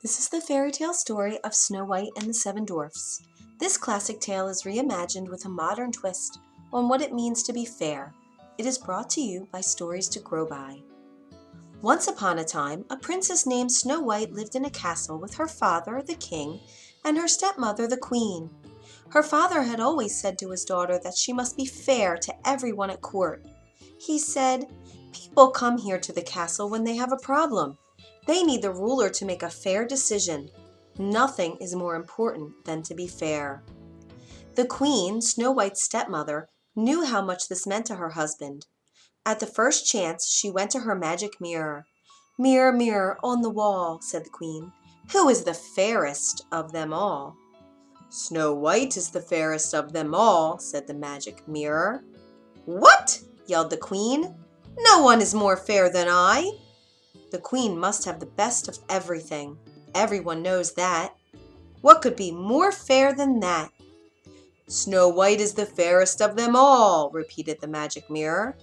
This is the fairy tale story of Snow White and the Seven Dwarfs. This classic tale is reimagined with a modern twist on what it means to be fair. It is brought to you by Stories to Grow By. Once upon a time, a princess named Snow White lived in a castle with her father, the king, and her stepmother, the queen. Her father had always said to his daughter that she must be fair to everyone at court. He said, "People come here to the castle when they have a problem. They need the ruler to make a fair decision. Nothing is more important than to be fair." The queen, Snow White's stepmother, knew how much this meant to her husband. At the first chance, she went to her magic mirror. "Mirror, mirror on the wall," said the queen, "who is the fairest of them all?" "Snow White is the fairest of them all," said the magic mirror. "What?" yelled the queen. "No one is more fair than I." The queen must have the best of everything. Everyone knows that. What could be more fair than that? "Snow White is the fairest of them all," repeated the magic mirror.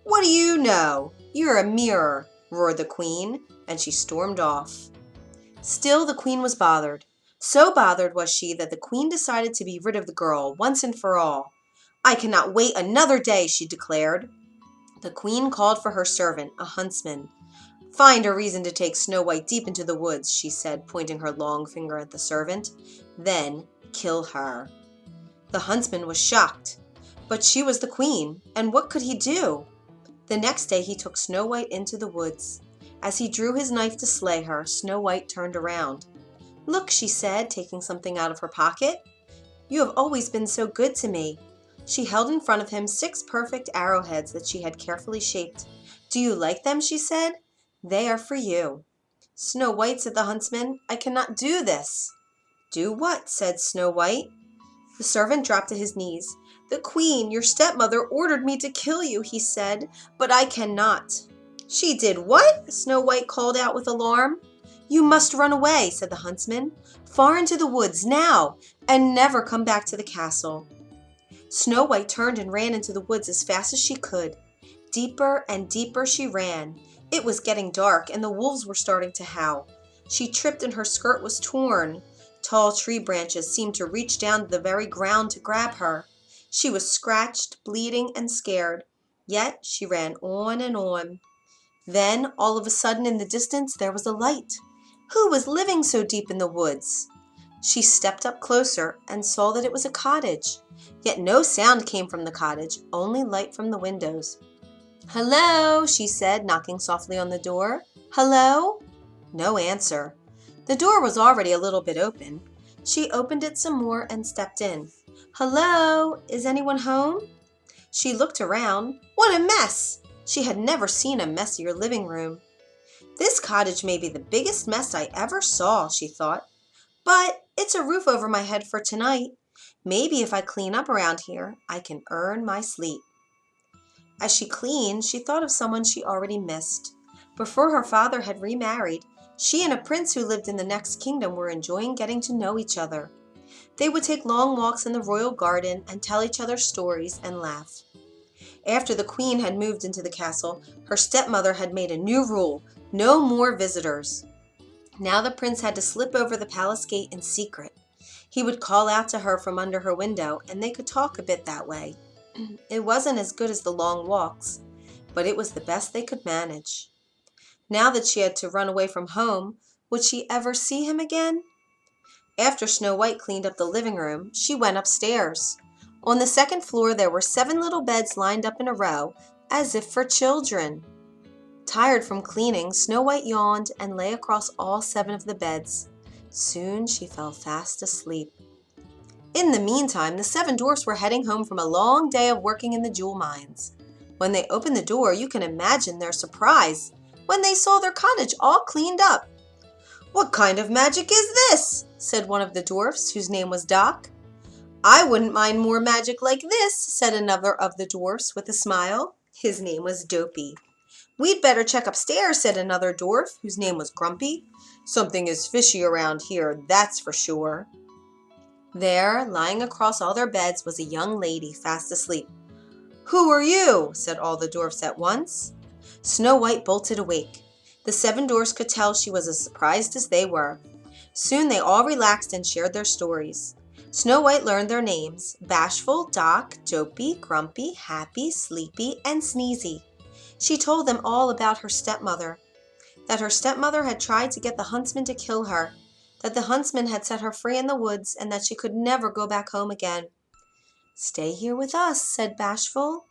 "What do you know? You're a mirror," roared the queen, and she stormed off. Still, the queen was bothered. So bothered was she that the queen decided to be rid of the girl once and for all. "I cannot wait another day," she declared. The queen called for her servant, a huntsman. "Find a reason to take Snow White deep into the woods," she said, pointing her long finger at the servant. "Then kill her." The huntsman was shocked, but she was the queen, and what could he do? The next day he took Snow White into the woods. As he drew his knife to slay her, Snow White turned around. "Look," she said, taking something out of her pocket. "You have always been so good to me." She held in front of him 6 perfect arrowheads that she had carefully shaped. "Do you like them?" she said. "They are for you." "Snow White," said the huntsman, "I cannot do this." "Do what?" said Snow White. The servant dropped to his knees. "The queen, your stepmother, ordered me to kill you," he said, "but I cannot." "She did what?" Snow White called out with alarm. "You must run away," said the huntsman, "far into the woods now, and never come back to the castle." Snow White turned and ran into the woods as fast as she could. Deeper and deeper she ran. It was getting dark, and the wolves were starting to howl. She tripped and her skirt was torn. Tall tree branches seemed to reach down to the very ground to grab her. She was scratched, bleeding, and scared. Yet she ran on and on. Then, all of a sudden, in the distance, there was a light. Who was living so deep in the woods? She stepped up closer and saw that it was a cottage. Yet no sound came from the cottage, only light from the windows. "Hello," she said, knocking softly on the door. "Hello?" No answer. The door was already a little bit open. She opened it some more and stepped in. "Hello? Is anyone home?" She looked around. What a mess! She had never seen a messier living room. "This cottage may be the biggest mess I ever saw," she thought. "But it's a roof over my head for tonight. Maybe if I clean up around here, I can earn my sleep." As she cleaned, she thought of someone she already missed. Before her father had remarried, she and a prince who lived in the next kingdom were enjoying getting to know each other. They would take long walks in the royal garden and tell each other stories and laugh. After the queen had moved into the castle, her stepmother had made a new rule: no more visitors. Now the prince had to slip over the palace gate in secret. He would call out to her from under her window, and they could talk a bit that way. It wasn't as good as the long walks, but it was the best they could manage. Now that she had to run away from home, would she ever see him again? After Snow White cleaned up the living room, she went upstairs. On the second floor there were 7 little beds lined up in a row, as if for children. Tired from cleaning, Snow White yawned and lay across all 7 of the beds. Soon she fell fast asleep. In the meantime, the 7 dwarfs were heading home from a long day of working in the jewel mines. When they opened the door, you can imagine their surprise when they saw their cottage all cleaned up. "What kind of magic is this?" said one of the dwarfs, whose name was Doc. "I wouldn't mind more magic like this," said another of the dwarfs with a smile. His name was Dopey. "We'd better check upstairs," said another dwarf, whose name was Grumpy. "Something is fishy around here, that's for sure." There, lying across all their beds, was a young lady fast asleep. "Who are you?" said all the dwarfs at once. Snow White bolted awake. The 7 dwarfs could tell she was as surprised as they were. Soon they all relaxed and shared their stories. Snow White learned their names: Bashful, Doc, Dopey, Grumpy, Happy, Sleepy, and Sneezy. She told them all about her stepmother, that her stepmother had tried to get the huntsman to kill her, that the huntsman had set her free in the woods, and that she could never go back home again. "Stay here with us," said Bashful.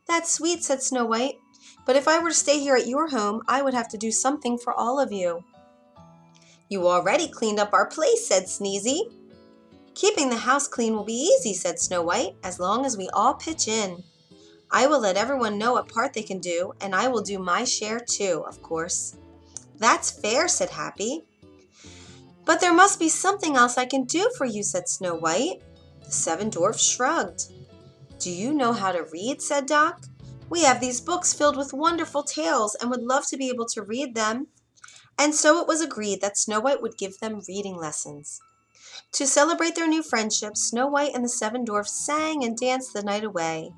"That's sweet," said Snow White, "but if I were to stay here at your home, I would have to do something for all of you." "You already cleaned up our place," said Sneezy. "Keeping the house clean will be easy," said Snow White, "as long as we all pitch in. I will let everyone know what part they can do, and I will do my share too, of course." "That's fair," said Happy. "But there must be something else I can do for you," said Snow White. The 7 dwarfs shrugged. "Do you know how to read?" said Doc. "We have these books filled with wonderful tales and would love to be able to read them." And so it was agreed that Snow White would give them reading lessons. To celebrate their new friendship, Snow White and the 7 dwarfs sang and danced the night away.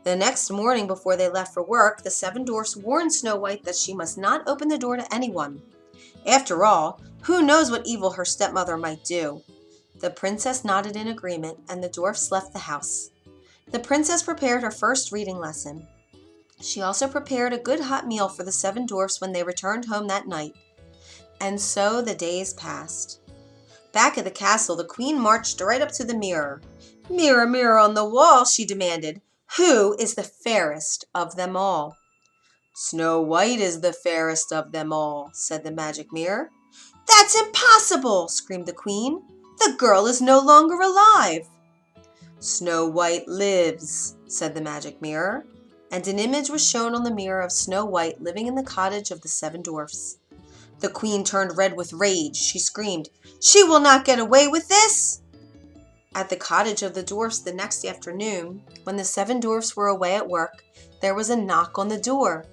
The next morning before they left for work, the 7 dwarfs warned Snow White that she must not open the door to anyone. After all, who knows what evil her stepmother might do? The princess nodded in agreement, and the dwarfs left the house. The princess prepared her first reading lesson. She also prepared a good hot meal for the 7 dwarfs when they returned home that night. And so the days passed. Back at the castle, the queen marched right up to the mirror. "Mirror, mirror on the wall," she demanded, "who is the fairest of them all?" "Snow White is the fairest of them all," said the magic mirror. "That's impossible!" screamed the queen. "The girl is no longer alive." "Snow White lives," said the magic mirror, and an image was shown on the mirror of Snow White living in the cottage of the 7 dwarfs. The queen turned red with rage. She screamed, "She will not get away with this!" At the cottage of the dwarfs the next afternoon, when the 7 dwarfs were away at work, there was a knock on the door.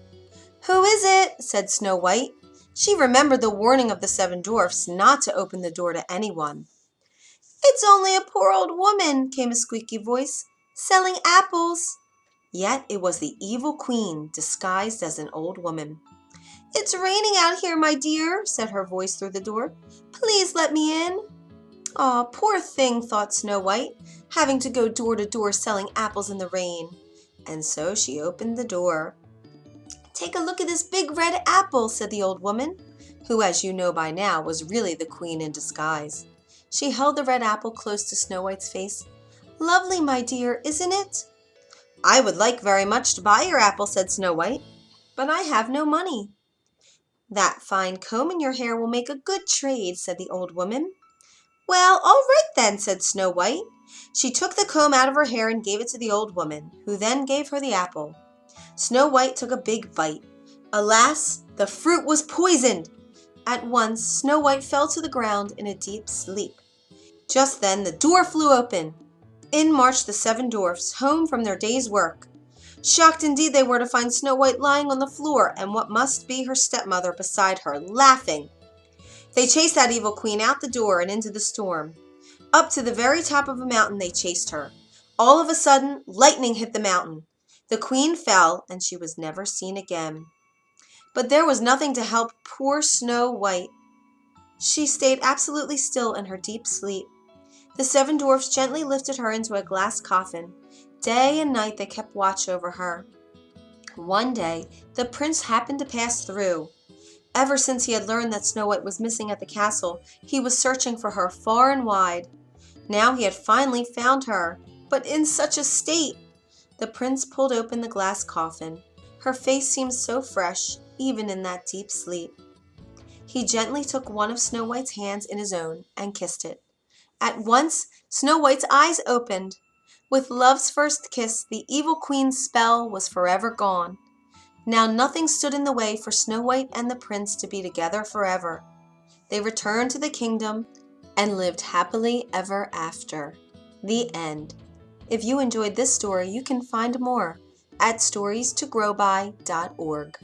"Who is it?" said Snow White. She remembered the warning of the 7 dwarfs not to open the door to anyone. "It's only a poor old woman," came a squeaky voice, "selling apples." Yet it was the evil queen, disguised as an old woman. "It's raining out here, my dear," said her voice through the door. "Please let me in." "Aw, poor thing," thought Snow White, having to go door to door selling apples in the rain. And so she opened the door. "Take a look at this big red apple," said the old woman, who, as you know by now, was really the queen in disguise. She held the red apple close to Snow White's face. "Lovely, my dear, isn't it?" "I would like very much to buy your apple," said Snow White, "but I have no money." "That fine comb in your hair will make a good trade," said the old woman. "Well, all right then," said Snow White. She took the comb out of her hair and gave it to the old woman, who then gave her the apple. Snow White took a big bite. Alas, the fruit was poisoned! At once, Snow White fell to the ground in a deep sleep. Just then the door flew open. In marched the 7 dwarfs, home from their day's work. Shocked indeed they were to find Snow White lying on the floor and what must be her stepmother beside her, laughing. They chased that evil queen out the door and into the storm. Up to the very top of a mountain they chased her. All of a sudden, lightning hit the mountain. The queen fell, and she was never seen again. But there was nothing to help poor Snow White. She stayed absolutely still in her deep sleep. The 7 dwarfs gently lifted her into a glass coffin. Day and night they kept watch over her. One day, the prince happened to pass through. Ever since he had learned that Snow White was missing at the castle, he was searching for her far and wide. Now he had finally found her, but in such a state! The prince pulled open the glass coffin. Her face seemed so fresh, even in that deep sleep. He gently took one of Snow White's hands in his own and kissed it. At once, Snow White's eyes opened. With love's first kiss, the evil queen's spell was forever gone. Now nothing stood in the way for Snow White and the prince to be together forever. They returned to the kingdom and lived happily ever after. The end. If you enjoyed this story, you can find more at storiestogrowby.org.